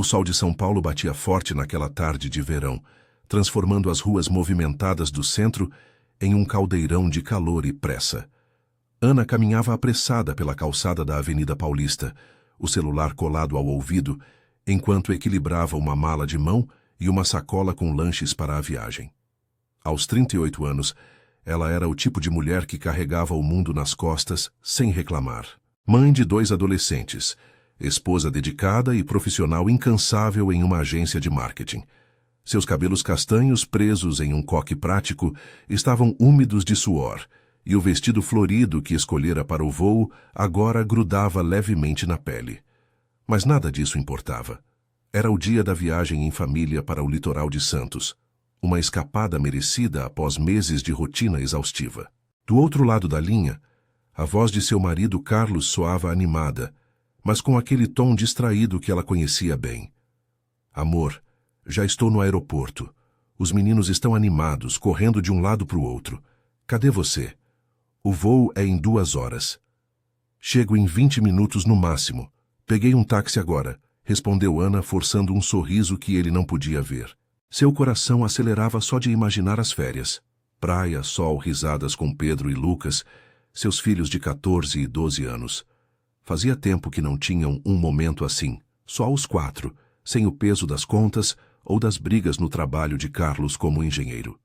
O sol de São Paulo batia forte naquela tarde de verão, transformando as ruas movimentadas do centro em um caldeirão de calor e pressa. Ana caminhava apressada pela calçada da Avenida Paulista, o celular colado ao ouvido, enquanto equilibrava uma mala de mão e uma sacola com lanches para a viagem. Aos 38 anos, ela era o tipo de mulher que carregava o mundo nas costas sem reclamar. Mãe de 2 adolescentes, esposa dedicada e profissional incansável em uma agência de marketing. Seus cabelos castanhos presos em um coque prático estavam úmidos de suor, e o vestido florido que escolhera para o voo agora grudava levemente na pele. Mas nada disso importava. Era o dia da viagem em família para o litoral de Santos, uma escapada merecida após meses de rotina exaustiva. Do outro lado da linha, a voz de seu marido Carlos soava animada, mas com aquele tom distraído que ela conhecia bem. Amor, já estou no aeroporto. Os meninos estão animados, correndo de um lado para o outro. Cadê você? O voo é em 2 horas. Chego em 20 minutos no máximo. Peguei um táxi agora, respondeu Ana, forçando um sorriso que ele não podia ver. Seu coração acelerava só de imaginar as férias. Praia, sol, risadas com Pedro e Lucas, seus filhos de 14 e 12 anos. Fazia tempo que não tinham um momento assim, só os 4, sem o peso das contas ou das brigas no trabalho de Carlos como engenheiro.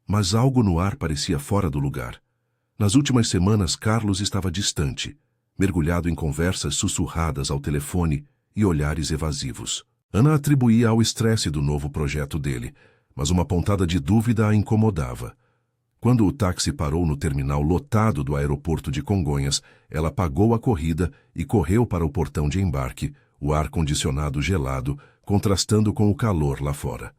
Mas algo no ar parecia fora do lugar. Nas últimas semanas, Carlos estava distante, mergulhado em conversas sussurradas ao telefone e olhares evasivos. Ana atribuía ao estresse do novo projeto dele, mas uma pontada de dúvida a incomodava. Quando o táxi parou no terminal lotado do aeroporto de Congonhas, ela pagou a corrida e correu para o portão de embarque, o ar-condicionado gelado, contrastando com o calor lá fora.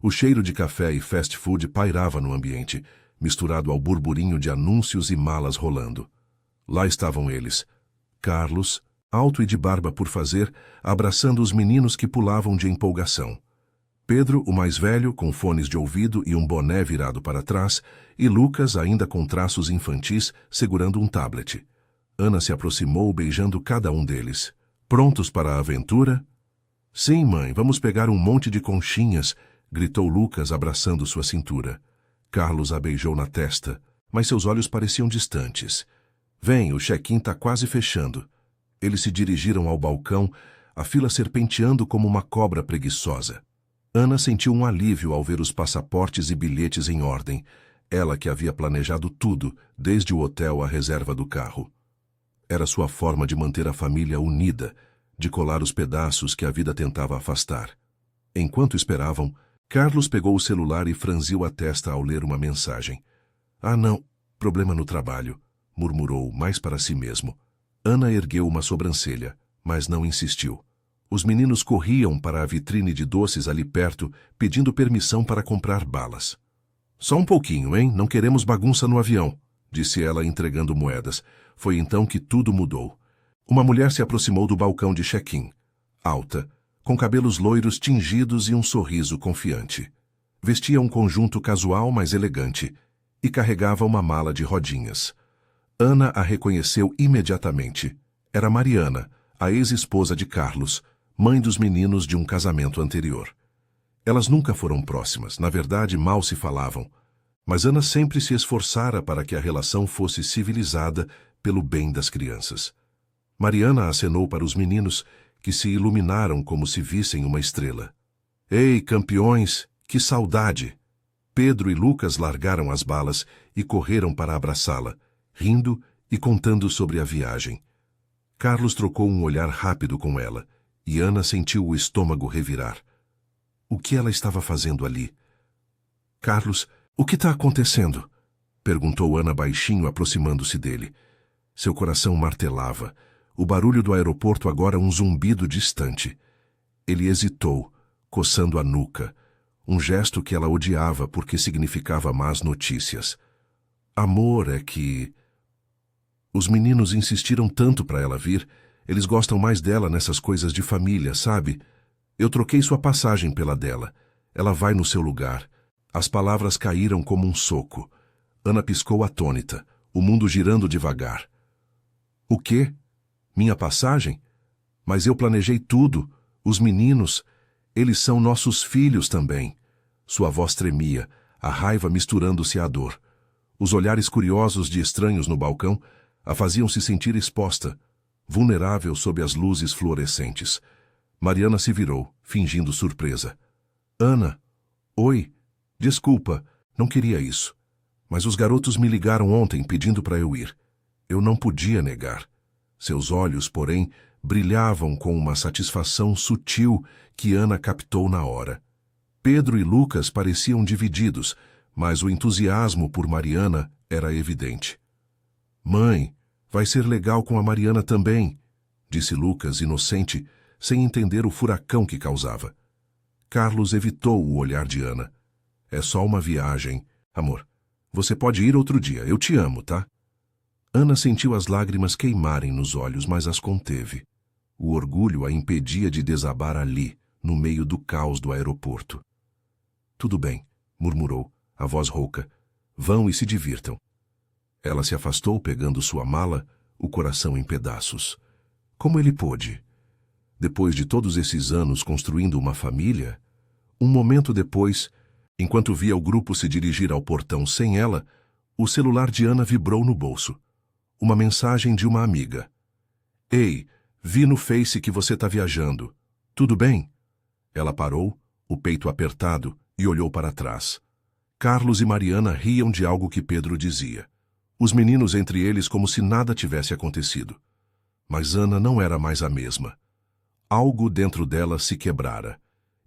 O cheiro de café e fast food pairava no ambiente, misturado ao burburinho de anúncios e malas rolando. Lá estavam eles, Carlos, alto e de barba por fazer, abraçando os meninos que pulavam de empolgação. Pedro, o mais velho, com fones de ouvido e um boné virado para trás, e Lucas, ainda com traços infantis, segurando um tablet. Ana se aproximou, beijando cada um deles. Prontos para a aventura? Sim, mãe, vamos pegar um monte de conchinhas, gritou Lucas, abraçando sua cintura. Carlos a beijou na testa, mas seus olhos pareciam distantes. Vem, o check-in está quase fechando. Eles se dirigiram ao balcão, a fila serpenteando como uma cobra preguiçosa. Ana sentiu um alívio ao ver os passaportes e bilhetes em ordem, ela que havia planejado tudo, desde o hotel à reserva do carro. Era sua forma de manter a família unida, de colar os pedaços que a vida tentava afastar. Enquanto esperavam, Carlos pegou o celular e franziu a testa ao ler uma mensagem. Ah, não, problema no trabalho, murmurou, mais para si mesmo. Ana ergueu uma sobrancelha, mas não insistiu. Os meninos corriam para a vitrine de doces ali perto, pedindo permissão para comprar balas. Só um pouquinho, hein? Não queremos bagunça no avião, disse ela entregando moedas. Foi então que tudo mudou. Uma mulher se aproximou do balcão de check-in, alta, com cabelos loiros tingidos e um sorriso confiante. Vestia um conjunto casual, mas elegante, e carregava uma mala de rodinhas. Ana a reconheceu imediatamente. Era Mariana, a ex-esposa de Carlos, mãe dos meninos de um casamento anterior. Elas nunca foram próximas, na verdade mal se falavam, mas Ana sempre se esforçara para que a relação fosse civilizada pelo bem das crianças. Mariana acenou para os meninos, que se iluminaram como se vissem uma estrela. Ei, campeões, que saudade! Pedro e Lucas largaram as balas e correram para abraçá-la, rindo e contando sobre a viagem. Carlos trocou um olhar rápido com ela, e Ana sentiu o estômago revirar. O que ela estava fazendo ali? Carlos, o que está acontecendo? Perguntou Ana baixinho, aproximando-se dele. Seu coração martelava. O barulho do aeroporto agora um zumbido distante. Ele hesitou, coçando a nuca, um gesto que ela odiava porque significava más notícias. Amor, é que... Os meninos insistiram tanto para ela vir. Eles gostam mais dela nessas coisas de família, sabe? Eu troquei sua passagem pela dela. Ela vai no seu lugar. As palavras caíram como um soco. Ana piscou atônita, o mundo girando devagar. O quê? Minha passagem? Mas eu planejei tudo. Os meninos, eles são nossos filhos também. Sua voz tremia, a raiva misturando-se à dor. Os olhares curiosos de estranhos no balcão a faziam se sentir exposta, vulnerável sob as luzes fluorescentes. Mariana se virou, fingindo surpresa. Ana, oi, desculpa, não queria isso. Mas os garotos me ligaram ontem pedindo para eu ir. Eu não podia negar. Seus olhos, porém, brilhavam com uma satisfação sutil que Ana captou na hora. Pedro e Lucas pareciam divididos, mas o entusiasmo por Mariana era evidente. Mãe, vai ser legal com a Mariana também, disse Lucas, inocente, sem entender o furacão que causava. Carlos evitou o olhar de Ana. É só uma viagem, amor. Você pode ir outro dia, eu te amo, tá? Ana sentiu as lágrimas queimarem nos olhos, mas as conteve. O orgulho a impedia de desabar ali, no meio do caos do aeroporto. Tudo bem, murmurou, a voz rouca. Vão e se divirtam. Ela se afastou pegando sua mala, o coração em pedaços. Como ele pôde? Depois de todos esses anos construindo uma família, um momento depois, enquanto via o grupo se dirigir ao portão sem ela, o celular de Ana vibrou no bolso. Uma mensagem de uma amiga. Ei, vi no Face que você tá viajando. Tudo bem? Ela parou, o peito apertado, e olhou para trás. Carlos e Mariana riam de algo que Pedro dizia. Os meninos entre eles como se nada tivesse acontecido. Mas Ana não era mais a mesma. Algo dentro dela se quebrara,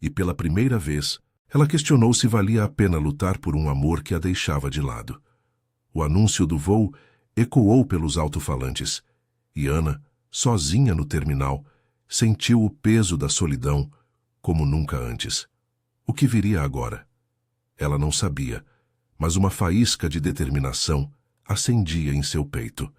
e pela primeira vez, ela questionou se valia a pena lutar por um amor que a deixava de lado. O anúncio do voo ecoou pelos alto-falantes, e Ana, sozinha no terminal, sentiu o peso da solidão como nunca antes. O que viria agora? Ela não sabia, mas uma faísca de determinação acendia em seu peito.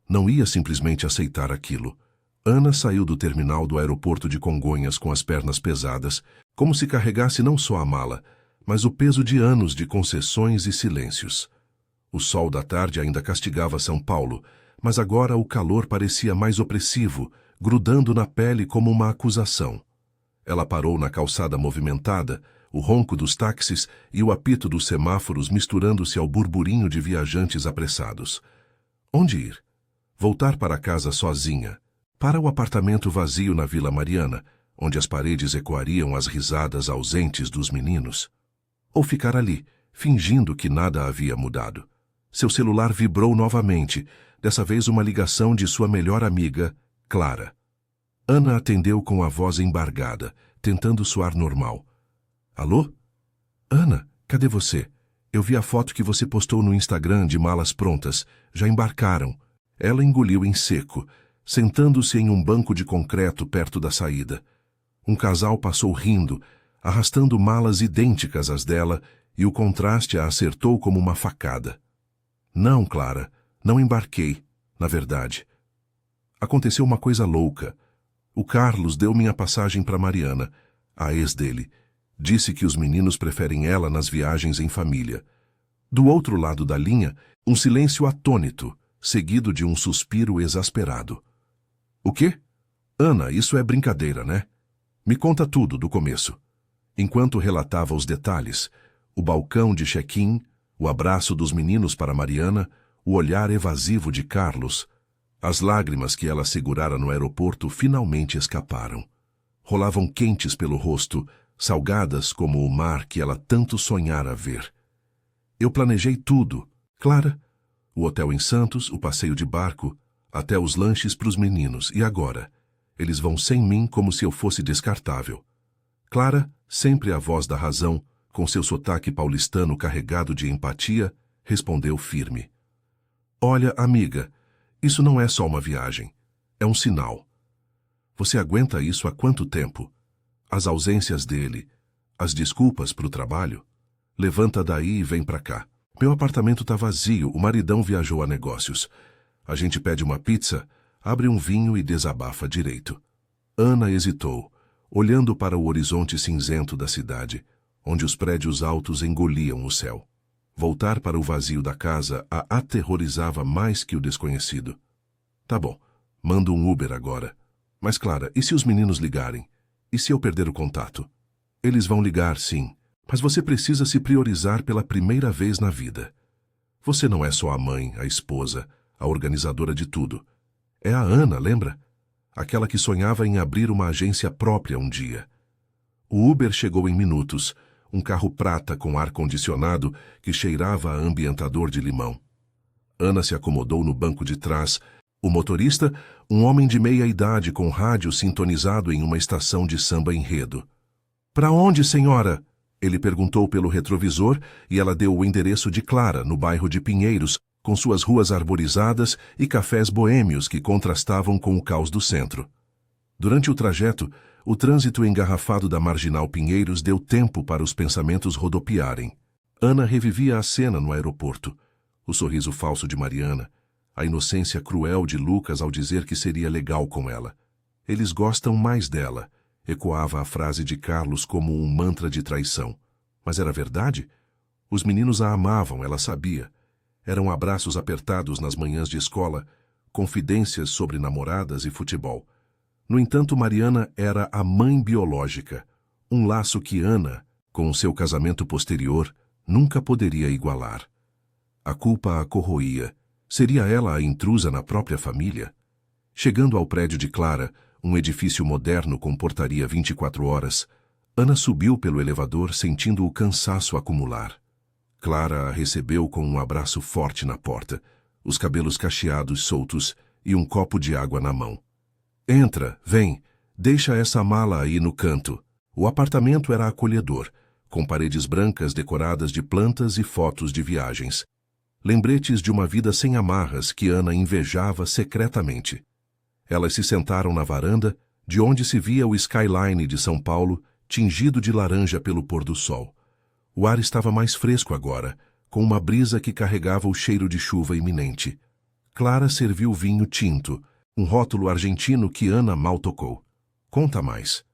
Não ia simplesmente aceitar aquilo. Ana saiu do terminal do aeroporto de Congonhas com as pernas pesadas, como se carregasse não só a mala, mas o peso de anos de concessões e silêncios. O sol da tarde ainda castigava São Paulo, mas agora o calor parecia mais opressivo, grudando na pele como uma acusação. Ela parou na calçada movimentada, o ronco dos táxis e o apito dos semáforos misturando-se ao burburinho de viajantes apressados. Onde ir? Voltar para casa sozinha, para o apartamento vazio na Vila Mariana, onde as paredes ecoariam as risadas ausentes dos meninos? Ou ficar ali, fingindo que nada havia mudado? Seu celular vibrou novamente, dessa vez uma ligação de sua melhor amiga, Clara. Ana atendeu com a voz embargada, tentando soar normal. Alô? Ana, cadê você? Eu vi a foto que você postou no Instagram de malas prontas. Já embarcaram. Ela engoliu em seco, sentando-se em um banco de concreto perto da saída. Um casal passou rindo, arrastando malas idênticas às dela, e o contraste a acertou como uma facada. Não, Clara, não embarquei, na verdade. Aconteceu uma coisa louca. O Carlos deu minha passagem para Mariana, a ex dele. Disse que os meninos preferem ela nas viagens em família. Do outro lado da linha, um silêncio atônito, seguido de um suspiro exasperado. O quê? Ana, isso é brincadeira, né? Me conta tudo do começo. Enquanto relatava os detalhes, o balcão de check-in, o abraço dos meninos para Mariana, o olhar evasivo de Carlos, as lágrimas que ela segurara no aeroporto finalmente escaparam. Rolavam quentes pelo rosto, salgadas como o mar que ela tanto sonhara ver. Eu planejei tudo, Clara. O hotel em Santos, o passeio de barco, até os lanches para os meninos. E agora? Eles vão sem mim como se eu fosse descartável. Clara, sempre a voz da razão, com seu sotaque paulistano carregado de empatia, respondeu firme. Olha, amiga, isso não é só uma viagem. É um sinal. Você aguenta isso há quanto tempo? As ausências dele, as desculpas para o trabalho? Levanta daí e vem para cá. Meu apartamento tá vazio, o maridão viajou a negócios. A gente pede uma pizza, abre um vinho e desabafa direito. Ana hesitou, olhando para o horizonte cinzento da cidade, onde os prédios altos engoliam o céu. Voltar para o vazio da casa a aterrorizava mais que o desconhecido. Tá bom, mando um Uber agora. Mas, Clara, e se os meninos ligarem? E se eu perder o contato? Eles vão ligar, sim, mas você precisa se priorizar pela primeira vez na vida. Você não é só a mãe, a esposa, a organizadora de tudo. É a Ana, lembra? Aquela que sonhava em abrir uma agência própria um dia. O Uber chegou em minutos, um carro prata com ar-condicionado que cheirava a ambientador de limão. Ana se acomodou no banco de trás. O motorista, um homem de meia idade com rádio sintonizado em uma estação de samba enredo. "Para onde, senhora?" Ele perguntou pelo retrovisor e ela deu o endereço de Clara, no bairro de Pinheiros, com suas ruas arborizadas e cafés boêmios que contrastavam com o caos do centro. Durante o trajeto, o trânsito engarrafado da Marginal Pinheiros deu tempo para os pensamentos rodopiarem. Ana revivia a cena no aeroporto. O sorriso falso de Mariana, a inocência cruel de Lucas ao dizer que seria legal com ela. "Eles gostam mais dela", ecoava a frase de Carlos como um mantra de traição. Mas era verdade? Os meninos a amavam, ela sabia. Eram abraços apertados nas manhãs de escola, confidências sobre namoradas e futebol. No entanto, Mariana era a mãe biológica, um laço que Ana, com o seu casamento posterior, nunca poderia igualar. A culpa a corroía. Seria ela a intrusa na própria família? Chegando ao prédio de Clara, um edifício moderno com portaria 24 horas, Ana subiu pelo elevador sentindo o cansaço acumular. Clara a recebeu com um abraço forte na porta, os cabelos cacheados soltos e um copo de água na mão. "Entra, vem, deixa essa mala aí no canto." O apartamento era acolhedor, com paredes brancas decoradas de plantas e fotos de viagens. Lembretes de uma vida sem amarras que Ana invejava secretamente. Elas se sentaram na varanda, de onde se via o skyline de São Paulo, tingido de laranja pelo pôr do sol. O ar estava mais fresco agora, com uma brisa que carregava o cheiro de chuva iminente. Clara serviu vinho tinto, um rótulo argentino que Ana mal tocou. "Conta mais.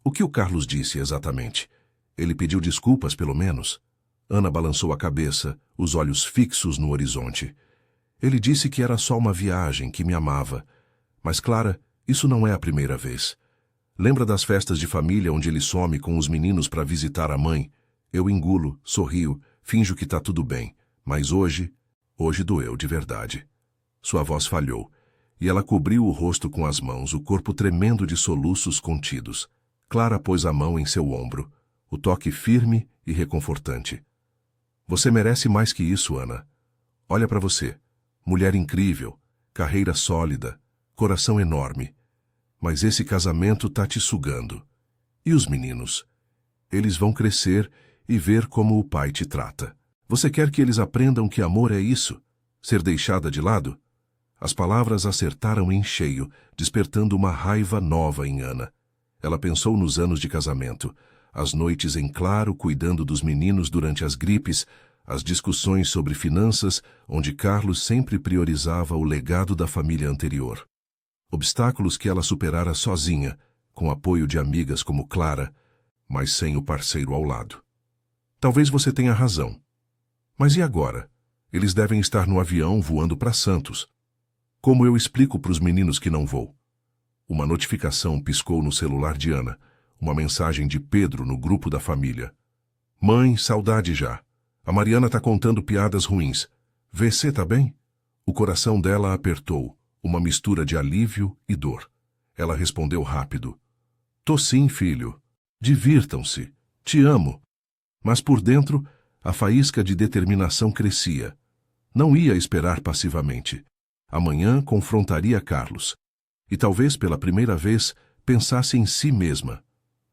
O que o Carlos disse exatamente? Ele pediu desculpas, pelo menos?" Ana balançou a cabeça, os olhos fixos no horizonte. "Ele disse que era só uma viagem, que me amava. Mas, Clara, isso não é a primeira vez. Lembra das festas de família onde ele some com os meninos para visitar a mãe? Eu engulo, sorrio, finjo que tá tudo bem. Mas hoje doeu de verdade." Sua voz falhou, e ela cobriu o rosto com as mãos, o corpo tremendo de soluços contidos. Clara pôs a mão em seu ombro, o toque firme e reconfortante. "Você merece mais que isso, Ana. Olha para você. Mulher incrível, carreira sólida, coração enorme. Mas esse casamento tá te sugando. E os meninos? Eles vão crescer e ver como o pai te trata. Você quer que eles aprendam que amor é isso? Ser deixada de lado?" As palavras acertaram em cheio, despertando uma raiva nova em Ana. Ela pensou nos anos de casamento, as noites em claro cuidando dos meninos durante as gripes, as discussões sobre finanças, onde Carlos sempre priorizava o legado da família anterior. Obstáculos que ela superara sozinha, com apoio de amigas como Clara, mas sem o parceiro ao lado. "Talvez você tenha razão. Mas e agora? Eles devem estar no avião voando para Santos. Como eu explico para os meninos que não vou?" Uma notificação piscou no celular de Ana, uma mensagem de Pedro no grupo da família. "Mãe, saudade já. A Mariana tá contando piadas ruins. VC tá bem?" O coração dela apertou, uma mistura de alívio e dor. Ela respondeu rápido. "Tô sim, filho. Divirtam-se. Te amo." Mas por dentro, a faísca de determinação crescia. Não ia esperar passivamente. Amanhã confrontaria Carlos. E talvez pela primeira vez pensasse em si mesma.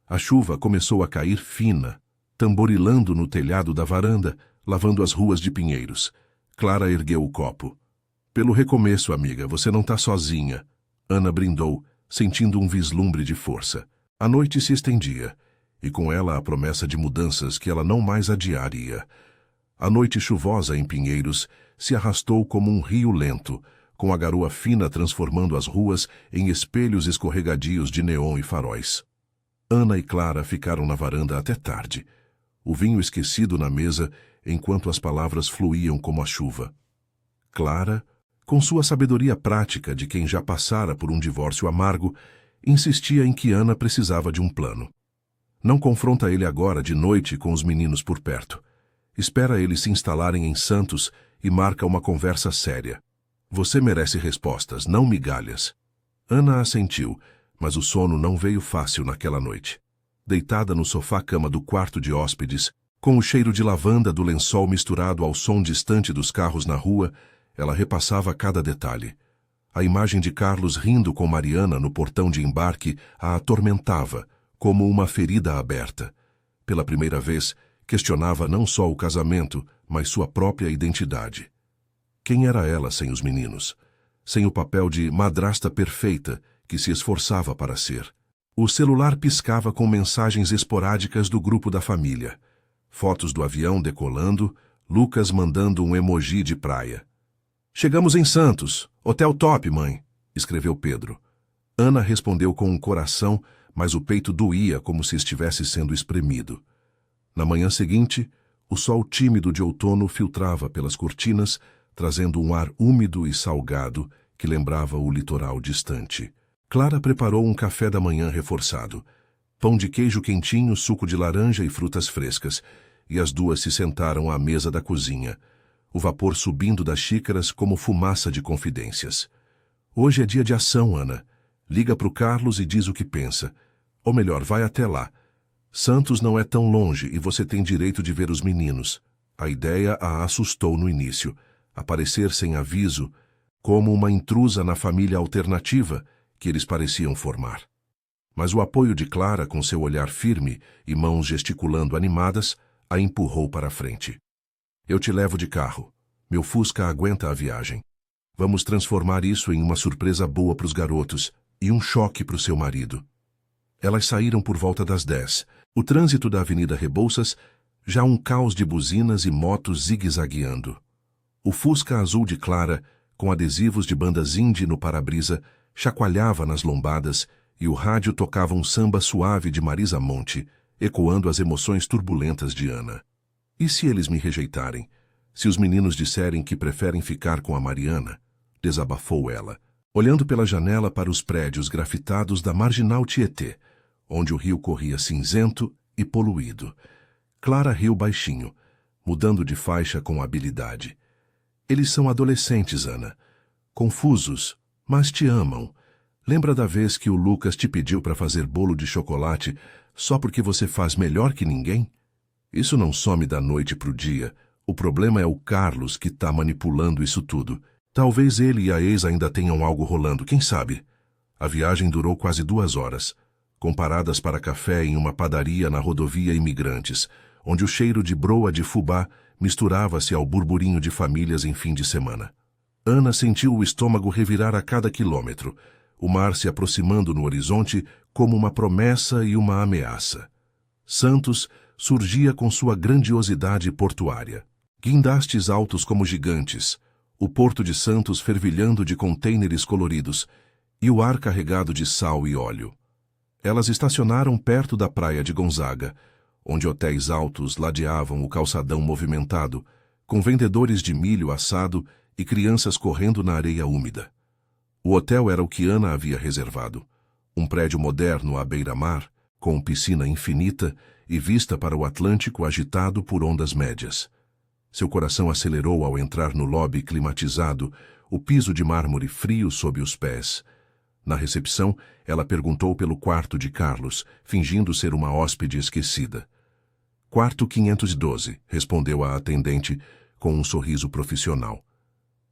A chuva começou a cair fina, tamborilando no telhado da varanda, lavando as ruas de Pinheiros. Clara ergueu o copo. "Pelo recomeço, amiga, você não tá sozinha." Ana brindou, sentindo um vislumbre de força. A noite se estendia, e com ela a promessa de mudanças que ela não mais adiaria. A noite chuvosa em Pinheiros se arrastou como um rio lento, com a garoa fina transformando as ruas em espelhos escorregadios de neon e faróis. Ana e Clara ficaram na varanda até tarde, o vinho esquecido na mesa enquanto as palavras fluíam como a chuva. Clara, com sua sabedoria prática de quem já passara por um divórcio amargo, insistia em que Ana precisava de um plano. Não confronta ele agora de noite com os meninos por perto. Espera eles se instalarem em Santos e marca uma conversa séria. Você merece respostas, não migalhas. Ana assentiu, mas o sono não veio fácil naquela noite. Deitada no sofá-cama do quarto de hóspedes, com o cheiro de lavanda do lençol misturado ao som distante dos carros na rua, ela repassava cada detalhe. A imagem de Carlos rindo com Mariana no portão de embarque a atormentava, como uma ferida aberta. Pela primeira vez, questionava não só o casamento, mas sua própria identidade. Quem era ela sem os meninos? Sem o papel de madrasta perfeita que se esforçava para ser. O celular piscava com mensagens esporádicas do grupo da família. Fotos do avião decolando, Lucas mandando um emoji de praia. Chegamos em Santos. Hotel top, mãe, escreveu Pedro. Ana respondeu com um coração, mas o peito doía como se estivesse sendo espremido. Na manhã seguinte, o sol tímido de outono filtrava pelas cortinas, trazendo um ar úmido e salgado que lembrava o litoral distante. Clara preparou um café da manhã reforçado. Pão de queijo quentinho, suco de laranja e frutas frescas, e as duas se sentaram à mesa da cozinha, o vapor subindo das xícaras como fumaça de confidências. Hoje é dia de ação, Ana. Liga para o Carlos e diz o que pensa. Ou melhor, vai até lá. Santos não é tão longe e você tem direito de ver os meninos. A ideia a assustou no início. Aparecer sem aviso, como uma intrusa na família alternativa que eles pareciam formar. Mas o apoio de Clara, com seu olhar firme e mãos gesticulando animadas, a empurrou para a frente. Eu te levo de carro. Meu Fusca aguenta a viagem. Vamos transformar isso em uma surpresa boa para os garotos e um choque para o seu marido. Elas saíram por volta das 10. O trânsito da Avenida Rebouças, já um caos de buzinas e motos zigue-zagueando. O Fusca azul de Clara, com adesivos de bandas indie no para-brisa, chacoalhava nas lombadas e o rádio tocava um samba suave de Marisa Monte, ecoando as emoções turbulentas de Ana. E se eles me rejeitarem? Se os meninos disserem que preferem ficar com a Mariana? Desabafou ela, olhando pela janela para os prédios grafitados da Marginal Tietê, onde o rio corria cinzento e poluído. Clara riu baixinho, mudando de faixa com habilidade. Eles são adolescentes, Ana. Confusos, mas te amam. Lembra da vez que o Lucas te pediu para fazer bolo de chocolate só porque você faz melhor que ninguém? Isso não some da noite pro dia. O problema é o Carlos que tá manipulando isso tudo. Talvez ele e a ex ainda tenham algo rolando, quem sabe? A viagem durou quase 2 horas. Comparadas para café em uma padaria na rodovia Imigrantes, onde o cheiro de broa de fubá misturava-se ao burburinho de famílias em fim de semana. Ana sentiu o estômago revirar a cada quilômetro, o mar se aproximando no horizonte como uma promessa e uma ameaça. Santos surgia com sua grandiosidade portuária. Guindastes altos como gigantes, o porto de Santos fervilhando de contêineres coloridos e o ar carregado de sal e óleo. Elas estacionaram perto da praia de Gonzaga, onde hotéis altos ladeavam o calçadão movimentado, com vendedores de milho assado e crianças correndo na areia úmida. O hotel era o que Ana havia reservado, um prédio moderno à beira-mar, com piscina infinita e vista para o Atlântico agitado por ondas médias. Seu coração acelerou ao entrar no lobby climatizado, o piso de mármore frio sob os pés. Na recepção, ela perguntou pelo quarto de Carlos, fingindo ser uma hóspede esquecida. Quarto 512, respondeu a atendente, com um sorriso profissional.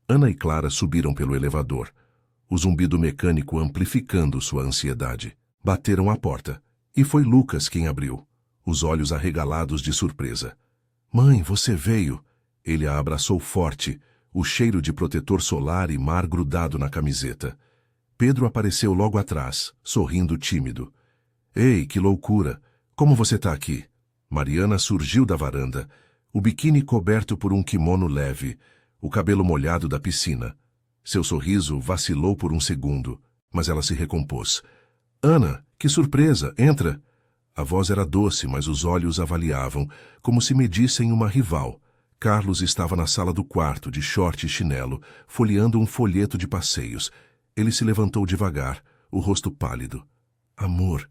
Ana e Clara subiram pelo elevador, o zumbido mecânico amplificando sua ansiedade. Bateram à porta, e foi Lucas quem abriu, os olhos arregalados de surpresa. Mãe, você veio! Ele a abraçou forte, o cheiro de protetor solar e mar grudado na camiseta. Pedro apareceu logo atrás, sorrindo tímido. Ei, que loucura! Como você tá aqui? Mariana surgiu da varanda, o biquíni coberto por um kimono leve, o cabelo molhado da piscina. Seu sorriso vacilou por um segundo, mas ela se recompôs. Ana, que surpresa! Entra! A voz era doce, mas os olhos avaliavam, como se medissem uma rival. Carlos estava na sala do quarto, de short e chinelo, folheando um folheto de passeios. Ele se levantou devagar, o rosto pálido. Amor,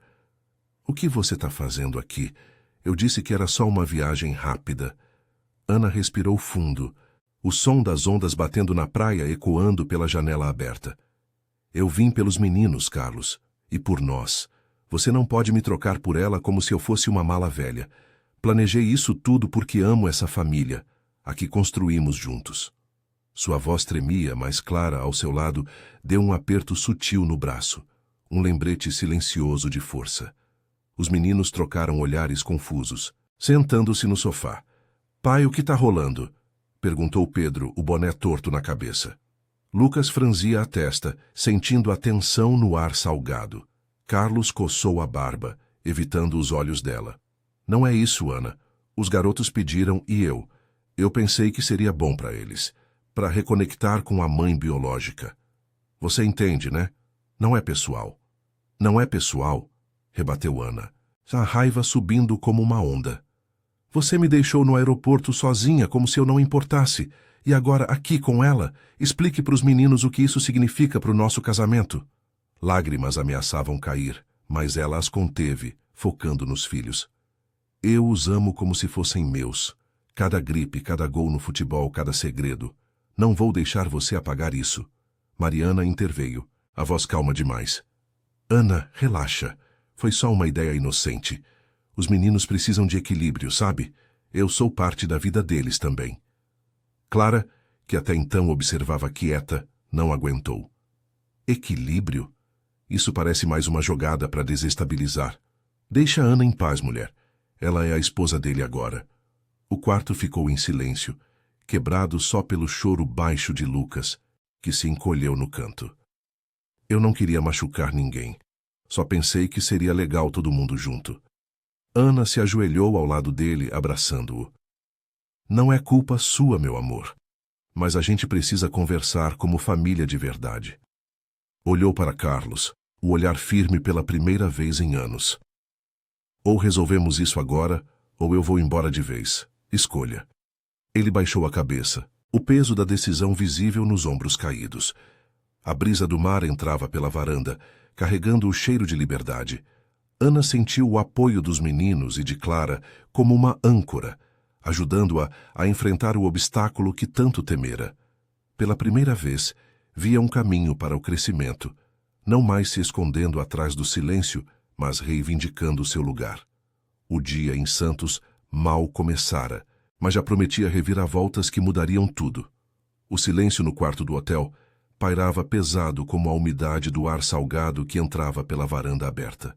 o que você está fazendo aqui? Eu disse que era só uma viagem rápida. Ana respirou fundo, o som das ondas batendo na praia ecoando pela janela aberta. Eu vim pelos meninos, Carlos, e por nós. Você não pode me trocar por ela como se eu fosse uma mala velha. Planejei isso tudo porque amo essa família, a que construímos juntos. Sua voz tremia, mas Clara, ao seu lado, deu um aperto sutil no braço, um lembrete silencioso de força. Os meninos trocaram olhares confusos, sentando-se no sofá. Pai, o que está rolando? Perguntou Pedro, o boné torto na cabeça. Lucas franzia a testa, sentindo a tensão no ar salgado. Carlos coçou a barba, evitando os olhos dela. Não é isso, Ana. Os garotos pediram e eu. Eu pensei que seria bom para eles, para reconectar com a mãe biológica. Você entende, né? Não é pessoal. Não é pessoal, rebateu Ana, a raiva subindo como uma onda. Você me deixou no aeroporto sozinha como se eu não importasse, e agora aqui com ela, explique para os meninos o que isso significa para o nosso casamento. Lágrimas ameaçavam cair, mas ela as conteve, focando nos filhos. Eu os amo como se fossem meus. Cada gripe, cada gol no futebol, cada segredo. Não vou deixar você apagar isso. Mariana interveio, a voz calma demais. Ana, relaxa. Foi só uma ideia inocente. Os meninos precisam de equilíbrio, sabe? Eu sou parte da vida deles também. Clara, que até então observava quieta, não aguentou. Equilíbrio? Isso parece mais uma jogada para desestabilizar. Deixa Ana em paz, mulher. Ela é a esposa dele agora. O quarto ficou em silêncio, quebrado só pelo choro baixo de Lucas, que se encolheu no canto. Eu não queria machucar ninguém. Só pensei que seria legal todo mundo junto. Ana se ajoelhou ao lado dele, abraçando-o. Não é culpa sua, meu amor. Mas a gente precisa conversar como família de verdade. Olhou para Carlos, o olhar firme pela primeira vez em anos. Ou resolvemos isso agora, ou eu vou embora de vez. Escolha. Ele baixou a cabeça, o peso da decisão visível nos ombros caídos. A brisa do mar entrava pela varanda, carregando o cheiro de liberdade. Ana sentiu o apoio dos meninos e de Clara como uma âncora, ajudando-a a enfrentar o obstáculo que tanto temera. Pela primeira vez, via um caminho para o crescimento, não mais se escondendo atrás do silêncio, mas reivindicando seu lugar. O dia em Santos mal começara, mas já prometia reviravoltas que mudariam tudo. O silêncio no quarto do hotel pairava pesado como a umidade do ar salgado que entrava pela varanda aberta.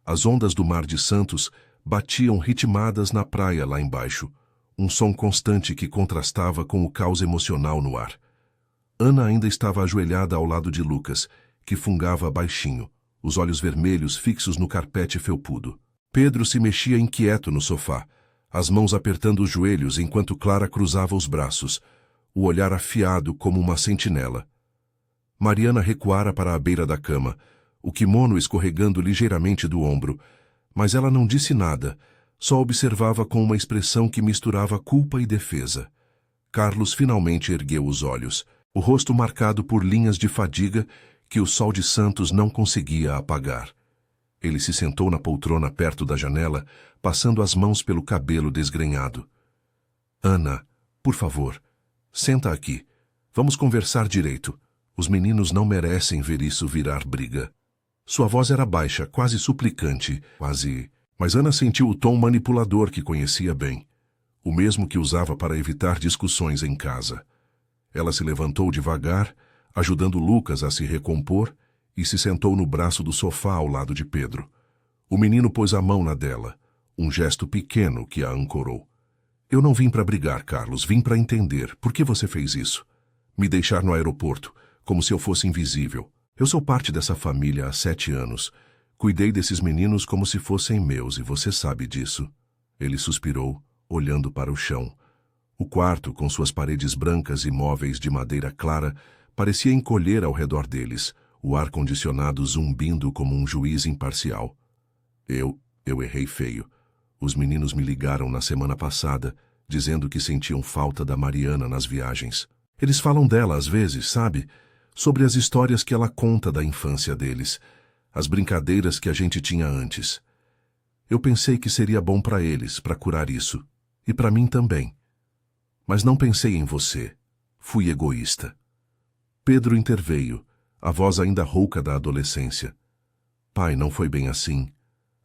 As ondas do mar de Santos batiam ritmadas na praia lá embaixo, um som constante que contrastava com o caos emocional no ar. Ana ainda estava ajoelhada ao lado de Lucas, que fungava baixinho, os olhos vermelhos fixos no carpete felpudo. Pedro se mexia inquieto no sofá, as mãos apertando os joelhos enquanto Clara cruzava os braços, o olhar afiado como uma sentinela. Mariana recuara para a beira da cama, o quimono escorregando ligeiramente do ombro, mas ela não disse nada, só observava com uma expressão que misturava culpa e defesa. Carlos finalmente ergueu os olhos, o rosto marcado por linhas de fadiga que o sol de Santos não conseguia apagar. Ele se sentou na poltrona perto da janela, passando as mãos pelo cabelo desgrenhado. Ana, por favor, senta aqui. Vamos conversar direito. Os meninos não merecem ver isso virar briga. Sua voz era baixa, quase suplicante, quase... Mas Ana sentiu o tom manipulador que conhecia bem, o mesmo que usava para evitar discussões em casa. Ela se levantou devagar, ajudando Lucas a se recompor, e se sentou no braço do sofá ao lado de Pedro. O menino pôs a mão na dela, um gesto pequeno que a ancorou. Eu não vim para brigar, Carlos, vim para entender. Por que você fez isso? Me deixar no aeroporto, como se eu fosse invisível. Eu sou parte dessa família há 7 anos. Cuidei desses meninos como se fossem meus, e você sabe disso. Ele suspirou, olhando para o chão. O quarto, com suas paredes brancas e móveis de madeira clara, parecia encolher ao redor deles, o ar-condicionado zumbindo como um juiz imparcial. Eu errei feio. Os meninos me ligaram na semana passada, dizendo que sentiam falta da Mariana nas viagens. Eles falam dela às vezes, sabe? Sobre as histórias que ela conta da infância deles. as brincadeiras que a gente tinha antes. Eu pensei que seria bom para eles, para curar isso, e para mim também. Mas não pensei em você. Fui egoísta. Pedro interveio, a voz ainda rouca da adolescência. Pai, não foi bem assim.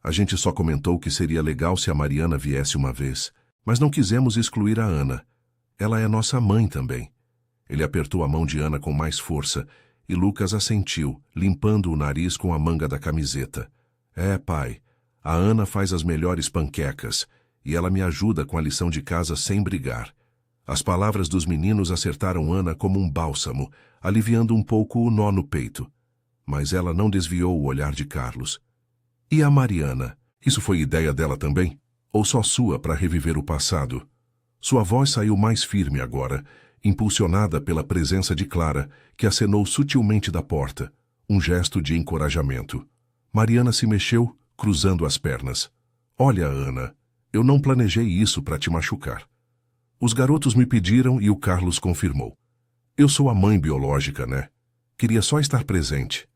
A gente só comentou que seria legal se a Mariana viesse uma vez, mas não quisemos excluir a Ana. Ela é nossa mãe também. Ele apertou a mão de Ana com mais força, e Lucas assentiu, limpando o nariz com a manga da camiseta. É, pai, a Ana faz as melhores panquecas, e ela me ajuda com a lição de casa sem brigar. As palavras dos meninos acertaram Ana como um bálsamo, aliviando um pouco o nó no peito. Mas ela não desviou o olhar de Carlos. E a Mariana? Isso foi ideia dela também? Ou só sua para reviver o passado? Sua voz saiu mais firme agora, impulsionada pela presença de Clara, que acenou sutilmente da porta, um gesto de encorajamento. Mariana se mexeu, cruzando as pernas. Olha, Ana, eu não planejei isso para te machucar. Os garotos me pediram e o Carlos confirmou. Eu sou a mãe biológica, né? Queria só estar presente.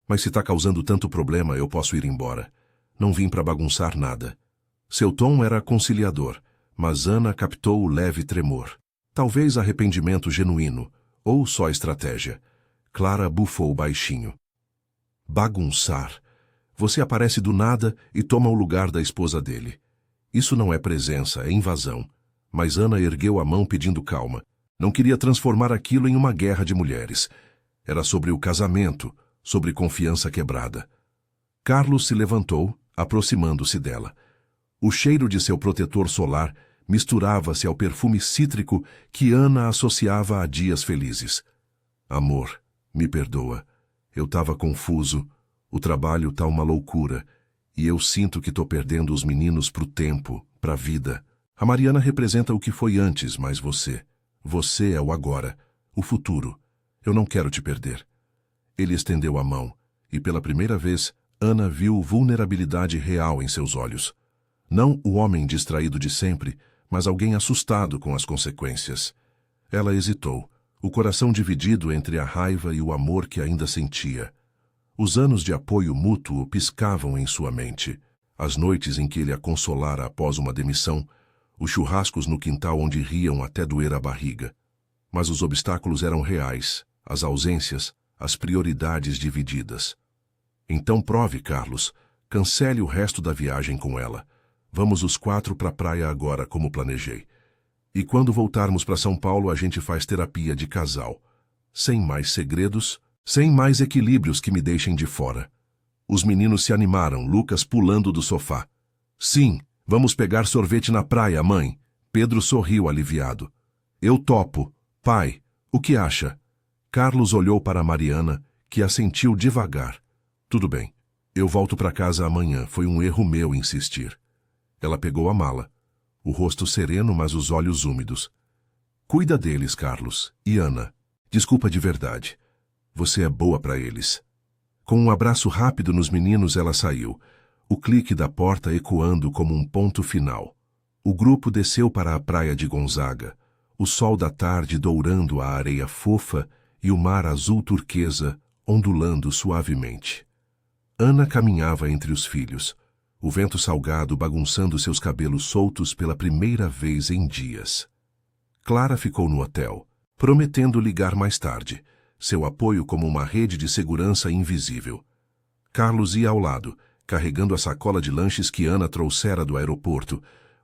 Mas se está causando tanto problema, eu posso ir embora. Não vim para bagunçar nada. Seu tom era conciliador, mas Ana captou o leve tremor. Talvez arrependimento genuíno, ou só estratégia. Clara bufou baixinho. Bagunçar. Você aparece do nada e toma o lugar da esposa dele. Isso não é presença, é invasão. Mas Ana ergueu a mão pedindo calma. Não queria transformar aquilo em uma guerra de mulheres. Era sobre o casamento, sobre confiança quebrada. Carlos se levantou, aproximando-se dela. O cheiro de seu protetor solar misturava-se ao perfume cítrico que Ana associava a dias felizes. Amor, me perdoa. Eu estava confuso. O trabalho tá uma loucura. E eu sinto que tô perdendo os meninos pro tempo, pra vida. A Mariana representa o que foi antes, mas você. Você é o agora, o futuro. Eu não quero te perder. Ele estendeu a mão, e pela primeira vez, Ana viu vulnerabilidade real em seus olhos. Não o homem distraído de sempre, mas alguém assustado com as consequências. Ela hesitou, o coração dividido entre a raiva e o amor que ainda sentia. Os anos de apoio mútuo piscavam em sua mente. As noites em que ele a consolara após uma demissão, os churrascos no quintal onde riam até doer a barriga. Mas os obstáculos eram reais, as ausências, as prioridades divididas. Então prove, Carlos. Cancele o resto da viagem com ela. Vamos os 4 para a praia agora, como planejei. E quando voltarmos para São Paulo, a gente faz terapia de casal. Sem mais segredos, sem mais equilíbrios que me deixem de fora. Os meninos se animaram, Lucas pulando do sofá. Sim, vamos pegar sorvete na praia, mãe. Pedro sorriu aliviado. Eu topo. Pai, o que acha? Carlos olhou para Mariana, que assentiu devagar. Tudo bem. Eu volto para casa amanhã. Foi um erro meu insistir. Ela pegou a mala. O rosto sereno, mas os olhos úmidos. Cuida deles, Carlos. E Ana. Desculpa de verdade. Você é boa para eles. Com um abraço rápido nos meninos, ela saiu. O clique da porta ecoando como um ponto final. O grupo desceu para a praia de Gonzaga. O sol da tarde dourando a areia fofa e o mar azul turquesa ondulando suavemente. Ana caminhava entre os filhos, o vento salgado bagunçando seus cabelos soltos pela primeira vez em dias. Clara ficou no hotel, prometendo ligar mais tarde, seu apoio como uma rede de segurança invisível. Carlos ia ao lado, carregando a sacola de lanches que Ana trouxera do aeroporto,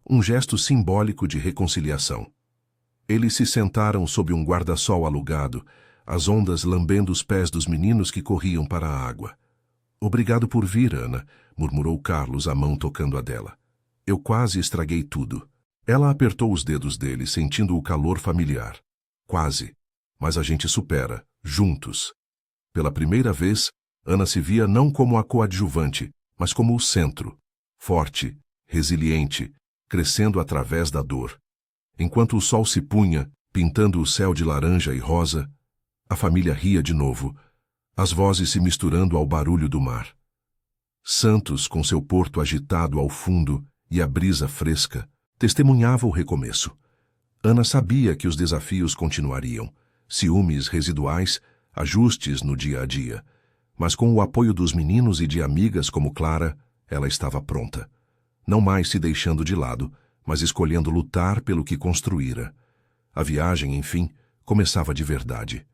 um gesto simbólico de reconciliação. Eles se sentaram sob um guarda-sol alugado, as ondas lambendo os pés dos meninos que corriam para a água. Obrigado por vir, Ana, murmurou Carlos, a mão tocando a dela. Eu quase estraguei tudo. Ela apertou os dedos dele, sentindo o calor familiar. Quase. Mas a gente supera, juntos. Pela primeira vez, Ana se via não como a coadjuvante, mas como o centro. Forte, resiliente, crescendo através da dor. Enquanto o sol se punha, pintando o céu de laranja e rosa, a família ria de novo, as vozes se misturando ao barulho do mar. Santos, com seu porto agitado ao fundo e a brisa fresca, testemunhava o recomeço. Ana sabia que os desafios continuariam, ciúmes residuais, ajustes no dia a dia, Mas com o apoio dos meninos e de amigas como Clara, ela estava pronta. Não mais se deixando de lado, mas escolhendo lutar pelo que construíra. A viagem, enfim, começava de verdade.